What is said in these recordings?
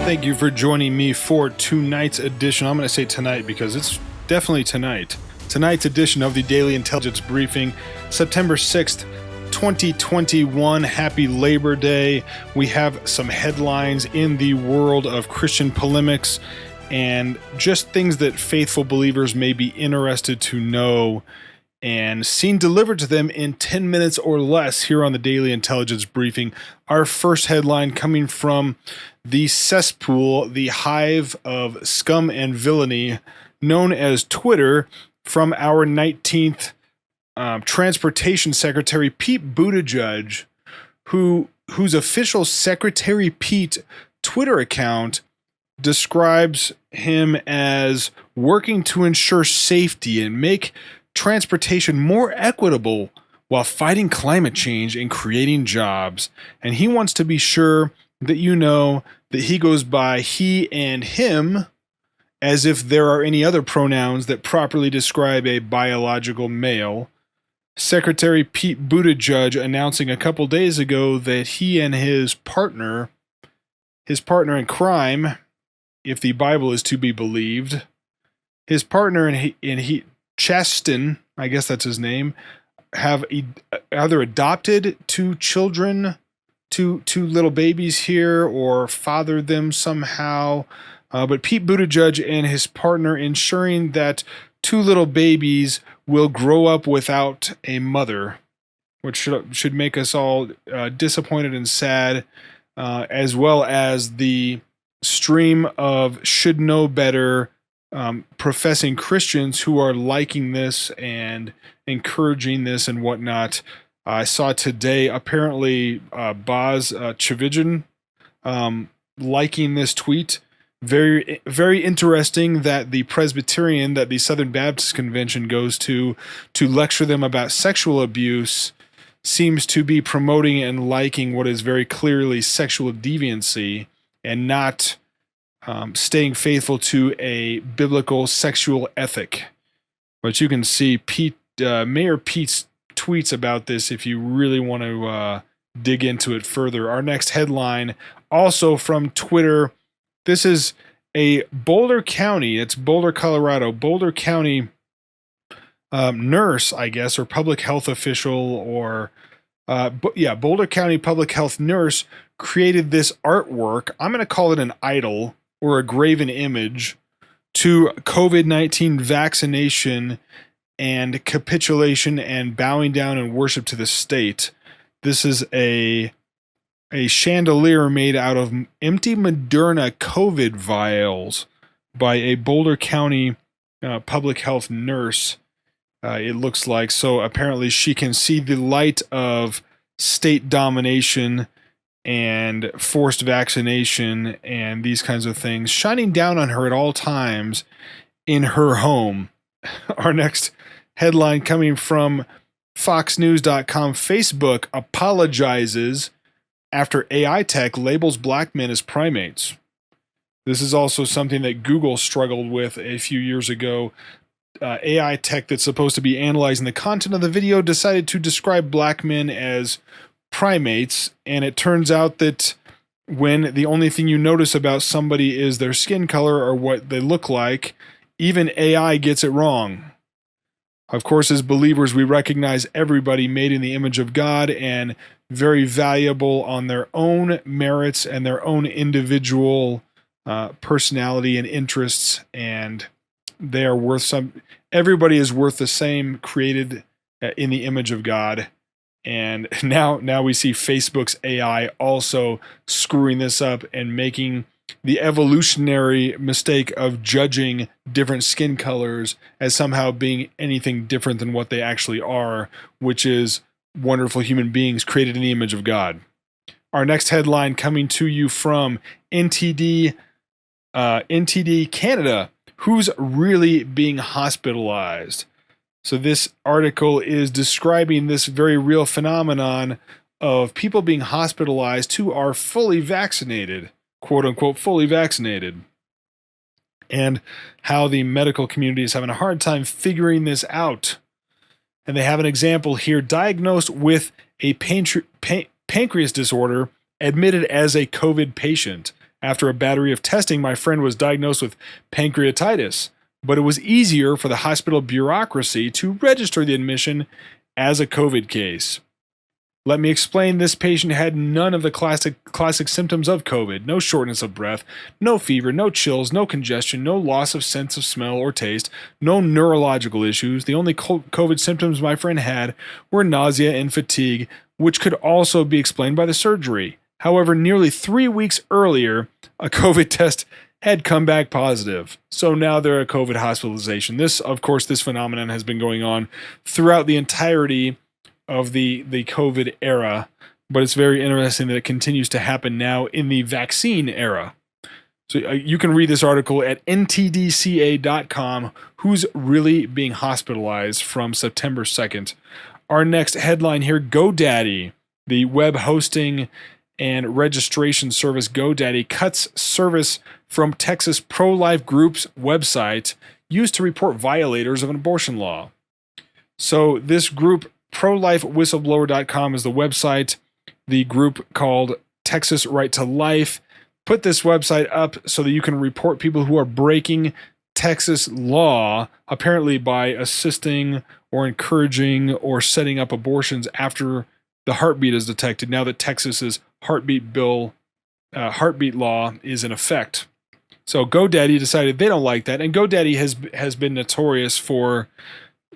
Thank you for joining me for tonight's edition. I'm going to say tonight because it's definitely tonight. Tonight's edition of the Daily Intelligence Briefing, September 6th, 2021. Happy Labor Day. We have some headlines in the world of Christian polemics and just things that faithful believers may be interested to know and seen delivered to them in 10 minutes or less here on the Daily Intelligence Briefing. Our first headline coming from the cesspool, the hive of scum and villainy known as Twitter, from our 19th Transportation Secretary Pete Buttigieg, whose official Secretary Pete Twitter account describes him as working to ensure safety and make transportation more equitable while fighting climate change and creating jobs. And he wants to be sure that you know that he goes by he and him, as if there are any other pronouns that properly describe a biological male. Secretary Pete Buttigieg announcing a couple days ago that he and his partner in crime, if the Bible is to be believed, his partner in Chaston, I guess that's his name, have either adopted two children, two little babies here, or fathered them somehow. But Pete Buttigieg and his partner ensuring that two little babies will grow up without a mother, which should make us all disappointed and sad, as well as the stream of should know better professing Christians who are liking this and encouraging this and whatnot. I saw today apparently Boz Chivijan liking this tweet. Very, very interesting that the Presbyterian that the Southern Baptist Convention goes to lecture them about sexual abuse seems to be promoting and liking what is very clearly sexual deviancy and not staying faithful to a biblical sexual ethic. But you can see Mayor Pete's tweets about this if you really want to dig into it further. Our next headline, also from Twitter. This is a Boulder County, it's Boulder, Colorado, Boulder County nurse, I guess, or public health official, or Boulder County public health nurse created this artwork. I'm going to call it an idol or a graven image to COVID-19 vaccination and capitulation and bowing down and worship to the state. This is a chandelier made out of empty Moderna COVID vials by a Boulder County public health nurse, it looks like. So apparently she can see the light of state domination and forced vaccination and these kinds of things shining down on her at all times in her home. Our next headline coming from FoxNews.com. Facebook apologizes after AI tech labels black men as primates. This is also something that Google struggled with a few years ago. AI tech that's supposed to be analyzing the content of the video decided to describe black men as primates, and it turns out that when the only thing you notice about somebody is their skin color or what they look like, even AI gets it wrong. Of course, as believers, we recognize everybody made in the image of God and very valuable on their own merits and their own individual personality and interests, and they are worth some. Everybody is worth the same, created in the image of God. And now we see Facebook's AI also screwing this up and making the evolutionary mistake of judging different skin colors as somehow being anything different than what they actually are, which is wonderful human beings created in the image of God. Our next headline coming to you from NTD Canada. Who's really being hospitalized? So this article is describing this very real phenomenon of people being hospitalized who are fully vaccinated, quote unquote, fully vaccinated, and how the medical community is having a hard time figuring this out. And they have an example here: diagnosed with a pancreas disorder, admitted as a COVID patient After a battery of testing, my friend was diagnosed with pancreatitis, but it was easier for the hospital bureaucracy to register the admission as a COVID case. Let me explain, this patient had none of the classic symptoms of COVID. No shortness of breath, no fever, no chills, no congestion, no loss of sense of smell or taste, no neurological issues. The only COVID symptoms my friend had were nausea and fatigue, which could also be explained by the surgery. However, nearly 3 weeks earlier, a COVID test had come back positive. So now they're a COVID hospitalization. This phenomenon has been going on throughout the entirety of the COVID era, but it's very interesting that it continues to happen now in the vaccine era. So you can read this article at ntdca.com, who's really being hospitalized from September 2nd. Our next headline here, GoDaddy, the web hosting and registration service GoDaddy, cuts service from Texas pro-life group's website used to report violators of an abortion law. So this group, ProLifeWhistleblower.com, is the website. The group called Texas Right to Life put this website up so that you can report people who are breaking Texas law, apparently by assisting or encouraging or setting up abortions after the heartbeat is detected, now that Texas's heartbeat law is in effect. So GoDaddy decided they don't like that, and GoDaddy has been notorious for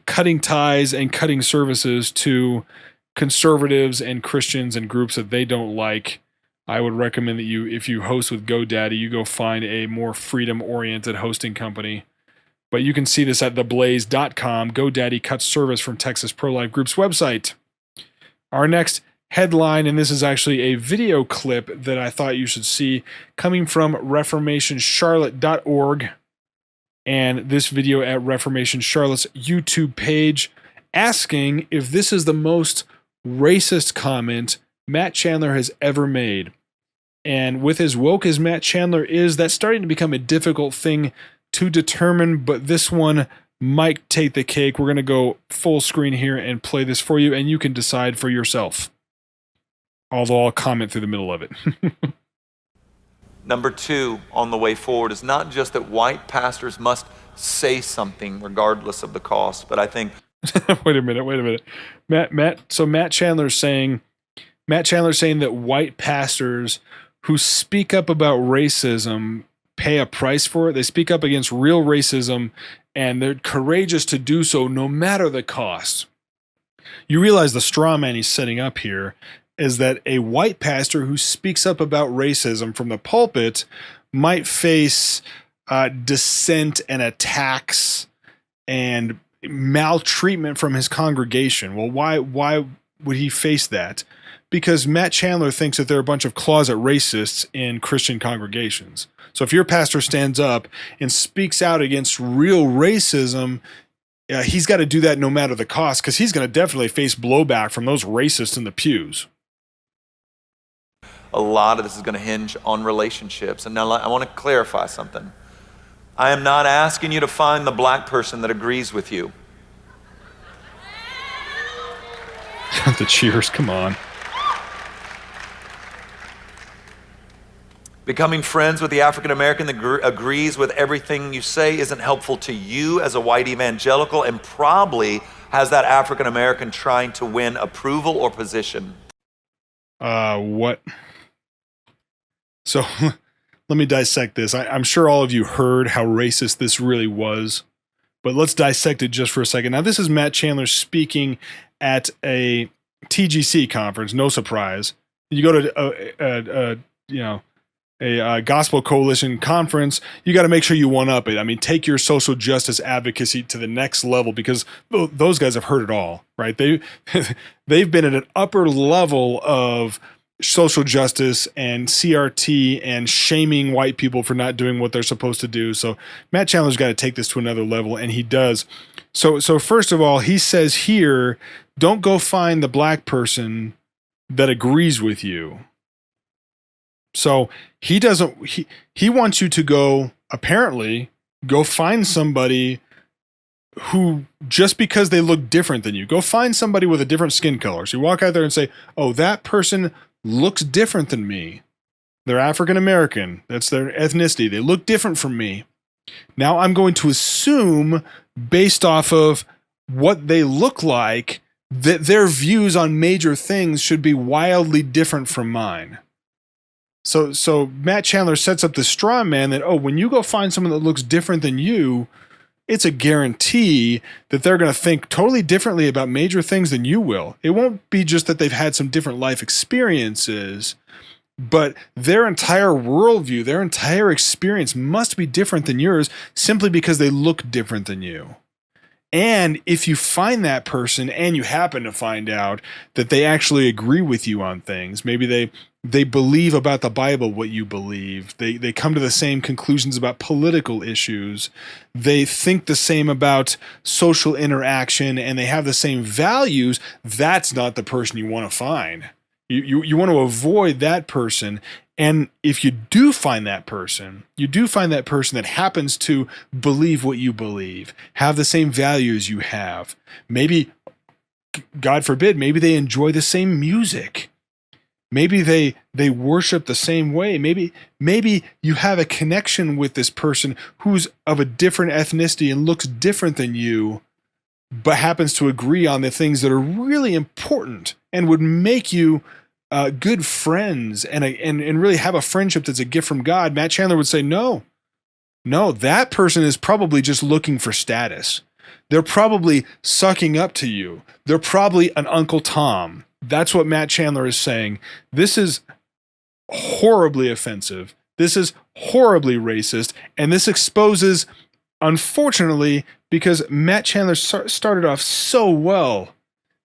cutting ties and cutting services to conservatives and Christians and groups that they don't like. I would recommend that if you host with GoDaddy, you go find a more freedom-oriented hosting company. But you can see this at theblaze.com. GoDaddy cuts service from Texas Pro-Life Group's website. Our next headline, and this is actually a video clip that I thought you should see, coming from ReformationCharlotte.org. And this video at Reformation Charlotte's YouTube page, asking if this is the most racist comment Matt Chandler has ever made. And with as woke as Matt Chandler is, that's starting to become a difficult thing to determine, but this one might take the cake. We're going to go full screen here and play this for you, and you can decide for yourself. Although I'll comment through the middle of it. Number two on the way forward is not just that white pastors must say something regardless of the cost, but I think... Wait a minute. Matt Chandler's saying that white pastors who speak up about racism pay a price for it. They speak up against real racism, and they're courageous to do so no matter the cost. You realize the straw man he's setting up here is that a white pastor who speaks up about racism from the pulpit might face dissent and attacks and maltreatment from his congregation. Well, why would he face that? Because Matt Chandler thinks that there are a bunch of closet racists in Christian congregations. So if your pastor stands up and speaks out against real racism, he's got to do that no matter the cost, because he's going to definitely face blowback from those racists in the pews. A lot of this is going to hinge on relationships. And now I want to clarify something. I am not asking you to find the black person that agrees with you. The cheers, come on. Becoming friends with the African American that agrees with everything you say isn't helpful to you as a white evangelical, and probably has that African American trying to win approval or position. What? So let me dissect this. I'm sure all of you heard how racist this really was, but let's dissect it just for a second. Now, this is Matt Chandler speaking at a TGC conference. No surprise. You go to a Gospel Coalition conference, you got to make sure you one-up it. I mean, take your social justice advocacy to the next level, because those guys have heard it all, right? They've been at an upper level of social justice and CRT and shaming white people for not doing what they're supposed to do. So Matt Chandler's got to take this to another level, and he does. So first of all, he says here, don't go find the black person that agrees with you. So he wants you to go find somebody who, just because they look different than you, go find somebody with a different skin color. So you walk out there and say, oh, that person looks different than me. They're African American. That's their ethnicity. They look different from me. Now I'm going to assume, based off of what they look like, that their views on major things should be wildly different from mine. So Matt Chandler sets up the straw man that, when you go find someone that looks different than you, it's a guarantee that they're going to think totally differently about major things than you will. It won't be just that they've had some different life experiences, but their entire worldview, their entire experience must be different than yours simply because they look different than you. And if you find that person and you happen to find out that they actually agree with you on things, maybe they believe about the Bible what you believe, they come to the same conclusions about political issues, they think the same about social interaction, and they have the same values, that's not the person you want to find. You want to avoid that person. And if you do find that person, that happens to believe what you believe, have the same values you have. Maybe, God forbid, maybe they enjoy the same music. Maybe they worship the same way. Maybe you have a connection with this person who's of a different ethnicity and looks different than you, but happens to agree on the things that are really important and would make you good friends and really have a friendship that's a gift from God. Matt Chandler would say, no, that person is probably just looking for status. They're probably sucking up to you. They're probably an Uncle Tom. That's what Matt Chandler is saying. This is horribly offensive. This is horribly racist. And this exposes, unfortunately, because Matt Chandler started off so well,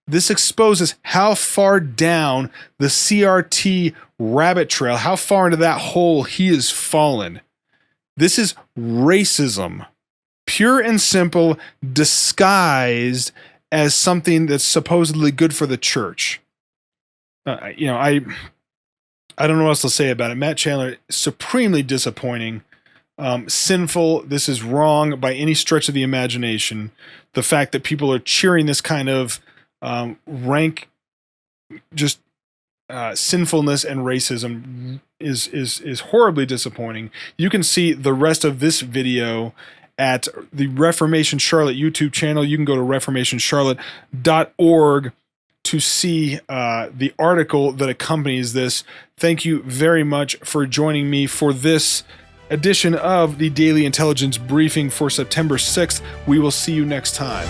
this exposes how far down the CRT rabbit trail, how far into that hole he has fallen. This is racism, pure and simple, disguised as something that's supposedly good for the church. I don't know what else to say about it. Matt Chandler, supremely disappointing, sinful. This is wrong by any stretch of the imagination. The fact that people are cheering this kind of rank just sinfulness and racism is horribly disappointing. You can see the rest of this video at the Reformation Charlotte YouTube channel. You can go to reformationcharlotte.org to see the article that accompanies this. Thank you very much for joining me for this edition of the Daily Intelligence Briefing for September 6th. We will see you next time.